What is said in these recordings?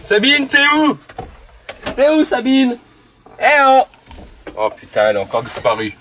Sabine, t'es où? T'es où, Sabine? Eh oh! Oh putain, elle a encore disparu.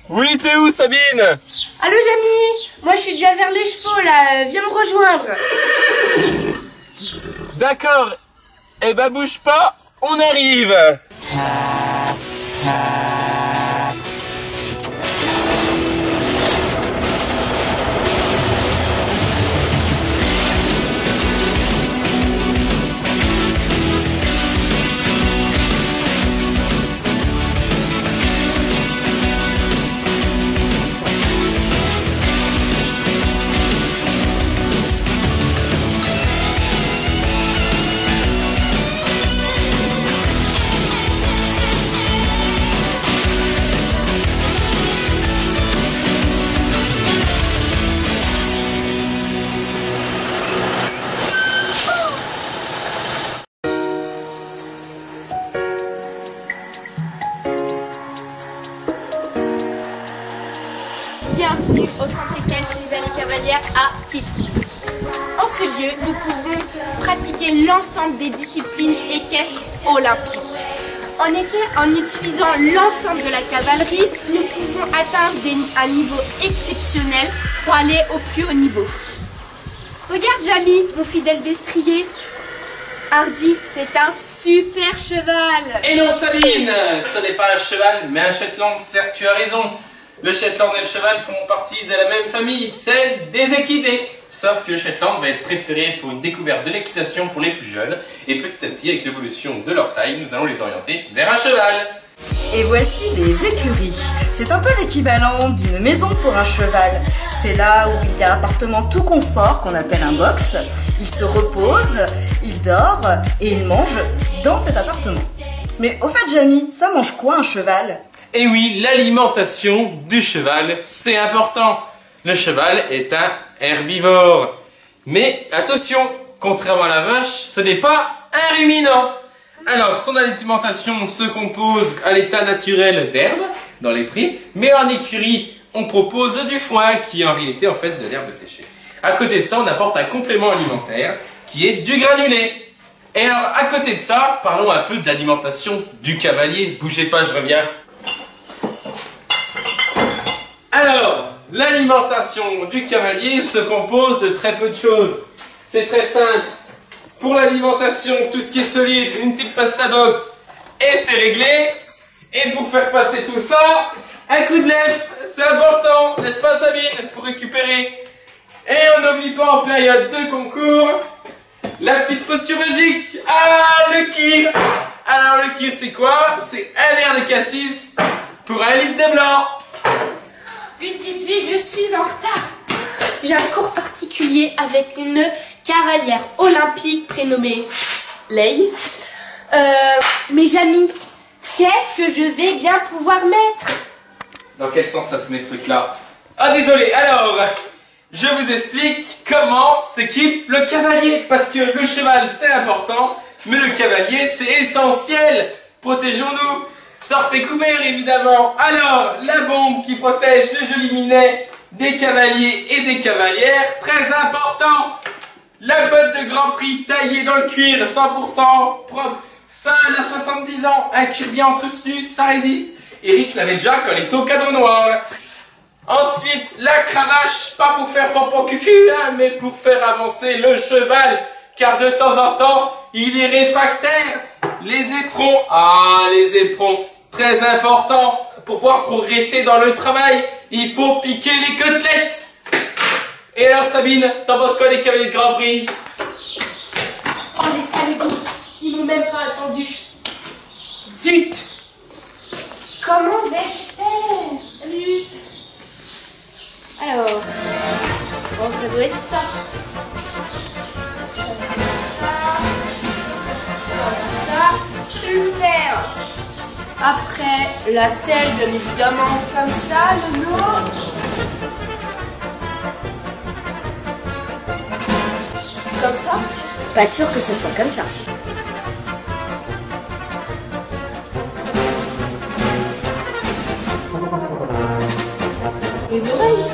Oui, t'es où, Sabine? Allô, Jamy? Moi, je suis déjà vers les chevaux, là. Viens me rejoindre. D'accord. Eh ben, bouge pas, on arrive. Bienvenue au centre équestre Les Allées Cavalières à Kitzbühel. En ce lieu, nous pouvons pratiquer l'ensemble des disciplines équestres olympiques. En effet, en utilisant l'ensemble de la cavalerie, nous pouvons atteindre un niveau exceptionnel pour aller au plus haut niveau. Regarde, Jamy, mon fidèle destrier. Hardy, c'est un super cheval. Et non, Sabine, ce n'est pas un cheval, mais un Shetland. Certes, tu as raison. Le Shetland et le cheval font partie de la même famille, celle des équidés. Sauf que le Shetland va être préféré pour une découverte de l'équitation pour les plus jeunes. Et petit à petit, avec l'évolution de leur taille, nous allons les orienter vers un cheval. Et voici les écuries. C'est un peu l'équivalent d'une maison pour un cheval. C'est là où il y a un appartement tout confort qu'on appelle un box. Il se repose, il dort et il mange dans cet appartement. Mais au fait, Jamy, ça mange quoi un cheval ? Et oui, l'alimentation du cheval, c'est important. Le cheval est un herbivore. Mais attention, contrairement à la vache, ce n'est pas un ruminant. Alors, son alimentation se compose à l'état naturel d'herbe dans les prés, mais en écurie, on propose du foin qui est en réalité en fait de l'herbe séchée. À côté de ça, on apporte un complément alimentaire qui est du granulé. Et alors, à côté de ça, parlons un peu de l'alimentation du cavalier. Bougez pas, je reviens. Alors, l'alimentation du cavalier se compose de très peu de choses. C'est très simple. Pour l'alimentation, tout ce qui est solide, une petite pasta box, et c'est réglé. Et pour faire passer tout ça, un coup de lèvre, c'est important, n'est-ce pas Sabine, pour récupérer. Et on n'oublie pas en période de concours, la petite potion magique. Ah, le kir. Alors le kir, c'est quoi? C'est un verre de cassis pour un litre de blanc. Vite, vite, vite, je suis en retard. J'ai un cours particulier avec une cavalière olympique prénommée Lei. Mais Jamy, qu'est-ce que je vais bien pouvoir mettre? Dans quel sens ça se met ce truc-là? Ah désolé, alors, je vous explique comment s'équipe le cavalier. Parce que le cheval c'est important, mais le cavalier c'est essentiel. Protégeons-nous. Sortez couverts évidemment. Alors, la bombe qui protège le joli minet des cavaliers et des cavalières, très important. La botte de Grand Prix taillée dans le cuir, 100% propre. Ça, elle a 70 ans, un cuir bien entretenu, ça résiste. Eric l'avait déjà quand il était au cadre noir. Ensuite, la cravache, pas pour faire pompon cucu, hein, mais pour faire avancer le cheval, car de temps en temps, il est réfractaire. Les éperons, les éperons, très important. Pour pouvoir progresser dans le travail, il faut piquer les côtelettes. Et alors Sabine, t'en penses quoi des cavaliers de Grand Prix? Oh les salauds, ils m'ont même pas attendu. Zut! Comment vais-je faire? Salut. Alors, bon, ça doit être ça. Comme ça, super. Après, la selle, bien évidemment, comme ça, le noir. Comme ça? Pas sûr que ce soit comme ça. Les oreilles.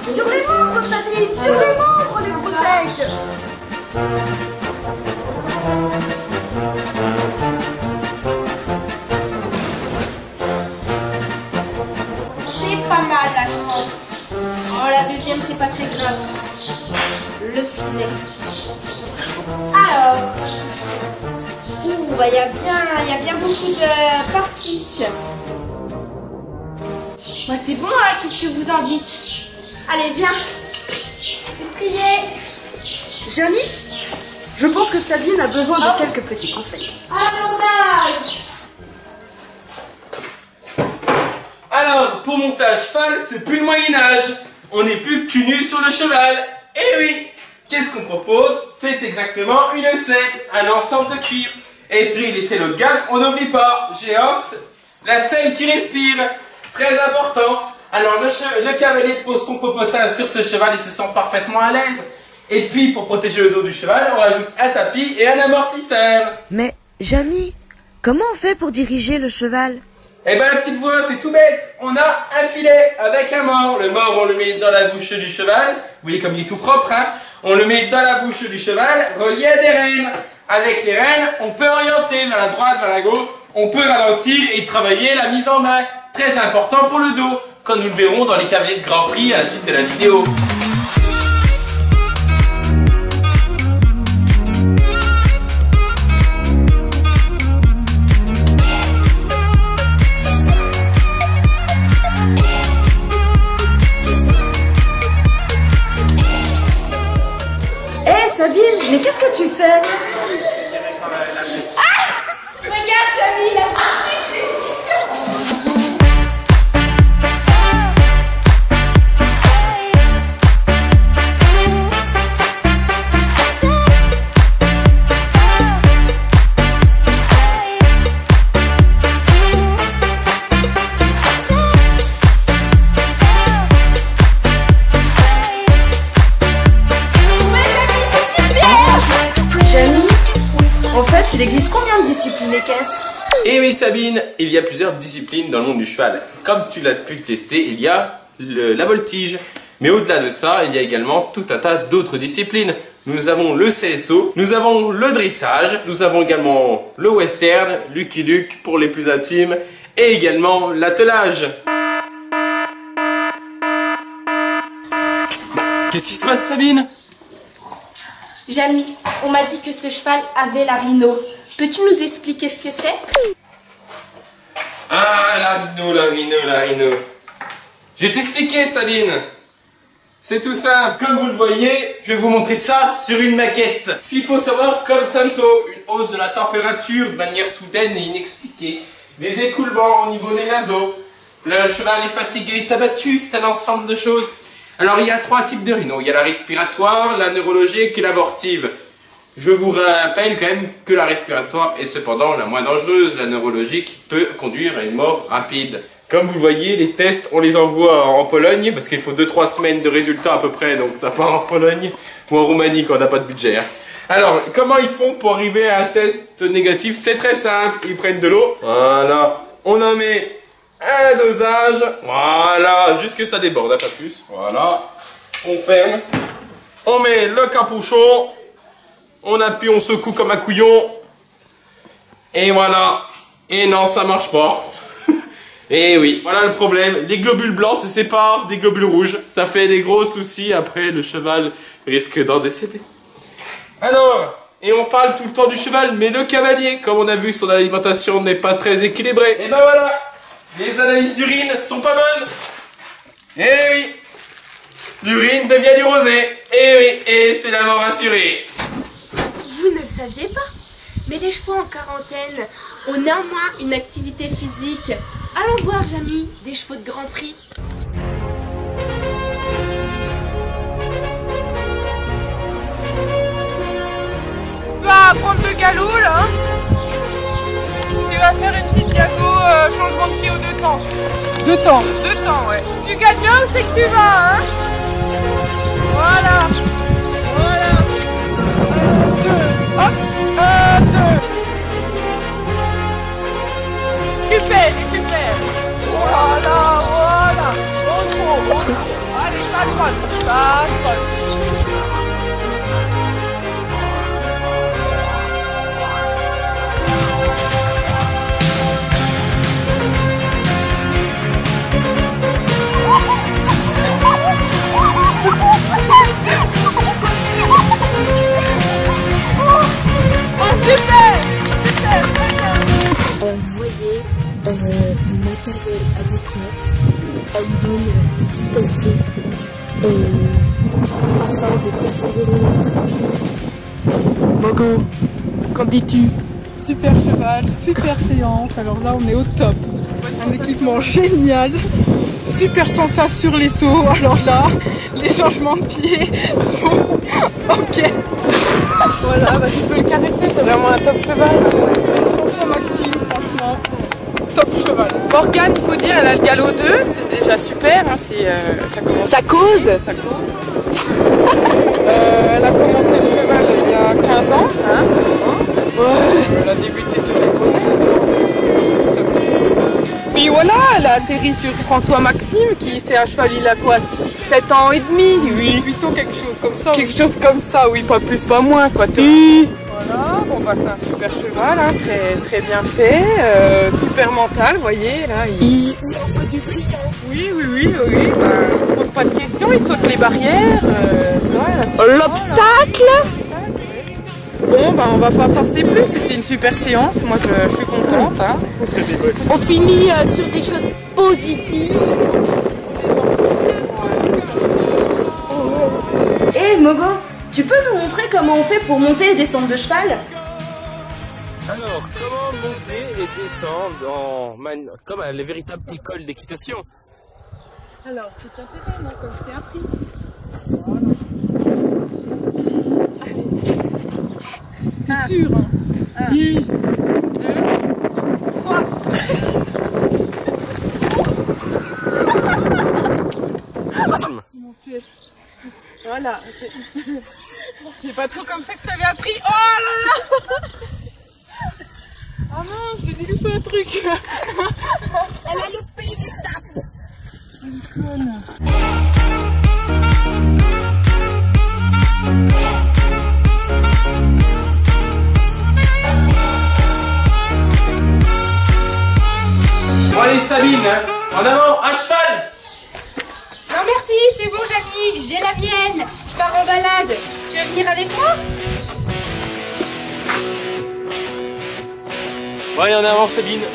Sur les membres, Sabine, sur les membres, les protèques. C'est pas mal là, je pense. Oh, la deuxième, c'est pas très grave. Le filet. Alors. Ouh, bah, y a bien beaucoup de parties. Bah, c'est bon, hein, qu'est-ce que vous en dites? Allez, viens. C'est plié. Jamy, je pense que Sabine a besoin de quelques petits conseils. Abordage. Alors, pour monter à cheval, c'est plus le Moyen-Âge. On n'est plus cul nu sur le cheval. Et oui, qu'est-ce qu'on propose? C'est exactement une selle, un ensemble de cuivre. Et puis, les selles haut de gamme, on n'oublie pas. Géox, la selle qui respire. Très important. Alors, le cavalier pose son popotin sur ce cheval et se sent parfaitement à l'aise. Et puis, pour protéger le dos du cheval, on rajoute un tapis et un amortisseur. Mais, Jamy, comment on fait pour diriger le cheval? Eh ben, la petite voix, c'est tout bête. On a un filet avec un mors. Le mors, on le met dans la bouche du cheval. Vous voyez comme il est tout propre, hein. On le met dans la bouche du cheval, relié à des rênes. Avec les rênes, on peut orienter vers la droite, vers la gauche. On peut ralentir et travailler la mise en main. Très important pour le dos, comme nous le verrons dans les cavaliers de Grand Prix à la suite de la vidéo. Sabine, mais qu'est-ce que tu fais? Regarde, Jamy, la petite, c'est sûr. En fait, il existe combien de disciplines équestres? Eh oui Sabine, il y a plusieurs disciplines dans le monde du cheval. Comme tu l'as pu le tester, il y a la voltige. Mais au-delà de ça, il y a également tout un tas d'autres disciplines. Nous avons le CSO, nous avons le dressage, nous avons également le western, Lucky Luke pour les plus intimes, et également l'attelage. Qu'est-ce qui se passe Sabine? Jamy, on m'a dit que ce cheval avait la rhino. Peux-tu nous expliquer ce que c'est? Ah, la rhino. Je vais t'expliquer, Sabine. C'est tout simple. Comme vous le voyez, je vais vous montrer ça sur une maquette. S'il faut savoir, comme Santo, une hausse de la température de manière soudaine et inexpliquée, des écoulements au niveau des naseaux, le cheval est fatigué, est abattu, c'est un ensemble de choses. Alors, il y a 3 types de rhino. Il y a la respiratoire, la neurologique et l'abortive. Je vous rappelle quand même que la respiratoire est cependant la moins dangereuse. La neurologique peut conduire à une mort rapide. Comme vous le voyez, les tests, on les envoie en Pologne, parce qu'il faut 2-3 semaines de résultats à peu près, donc ça part en Pologne ou en Roumanie quand on n'a pas de budget. Hein. Alors, comment ils font pour arriver à un test négatif? C'est très simple, ils prennent de l'eau, voilà, on en met un dosage, voilà, jusque ça déborde, hein, pas plus, voilà, on ferme, on met le capuchon, on appuie, on secoue comme un couillon, et voilà, et non, ça marche pas. Et oui, voilà le problème, les globules blancs se séparent des globules rouges, ça fait des gros soucis, après le cheval risque d'en décéder. Alors, et on parle tout le temps du cheval, mais le cavalier, comme on a vu, son alimentation n'est pas très équilibrée. Et ben voilà, les analyses d'urine sont pas bonnes. Et oui, l'urine devient du rosé. Et oui, et c'est la mort assurée. Vous ne le saviez pas, mais les chevaux en quarantaine ont néanmoins une activité physique. Allons voir, Jamy, des chevaux de Grand Prix. Tu vas prendre le galop là. Tu vas faire une petite diago changement de pied aux 2 temps. 2 temps. 2 temps, ouais. Tu gagnes bien où c'est que tu vas, hein? Voilà. Voilà. 1, 2. Hop. 1, 2. Super. Voilà. Bon, allez, pas loin. matériel adéquat, à une bonne équitation, afin de persévérer dans le travail. Mogo, qu'en dis-tu? Super cheval, super séance, alors là on est au top. Un équipement génial, super sensation sur les sauts, alors là, les changements de pied sont ok. Voilà, bah, tu peux le caresser, c'est vraiment un top cheval. François Maxime, franchement, top cheval. Morgane, il faut dire, elle a le galop 2, c'est déjà super, hein, ça commence. Ça cause. Elle a commencé le cheval il y a 15 ans, hein. Elle a débuté sur les poneys. Puis voilà, elle a atterri sur François Maxime, qui c'est un cheval, il a quoi, 7 ans et demi, oui. C'est plutôt quelque chose comme ça. Quelque chose comme ça, oui, pas plus, pas moins, quoi. Voilà, bon bah c'est un super cheval, hein, très bien fait, super mental, vous voyez, là. Il envoie du brillant. Oui, il se pose pas de questions, il saute les barrières. L'obstacle. Bon, bah on va pas forcer plus, c'était une super séance, moi je suis contente. Hein. On finit sur des choses positives. Hé Mogo, tu peux nous montrer comment on fait pour monter et descendre de cheval? Alors, comment monter et descendre comme à la véritable école d'équitation? Alors, tu tiens tes rênes, comme je t'ai appris. T'es sûr, hein? 1, 2, 3. Voilà. C'est pas trop comme ça que je t'avais appris. Oh là là! Ah non, j'ai dit lui un truc. Elle a loupé une étape. Une conne. Bon allez Sabine, en avant, un cheval! Non merci, c'est bon Jamy, j'ai la mienne. Je pars en balade. Tu veux venir avec moi? Bon allez en avant Sabine.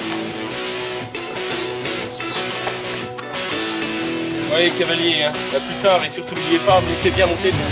Allez cavalier, hein. À plus tard et surtout n'oubliez pas, montez bien, montez bien.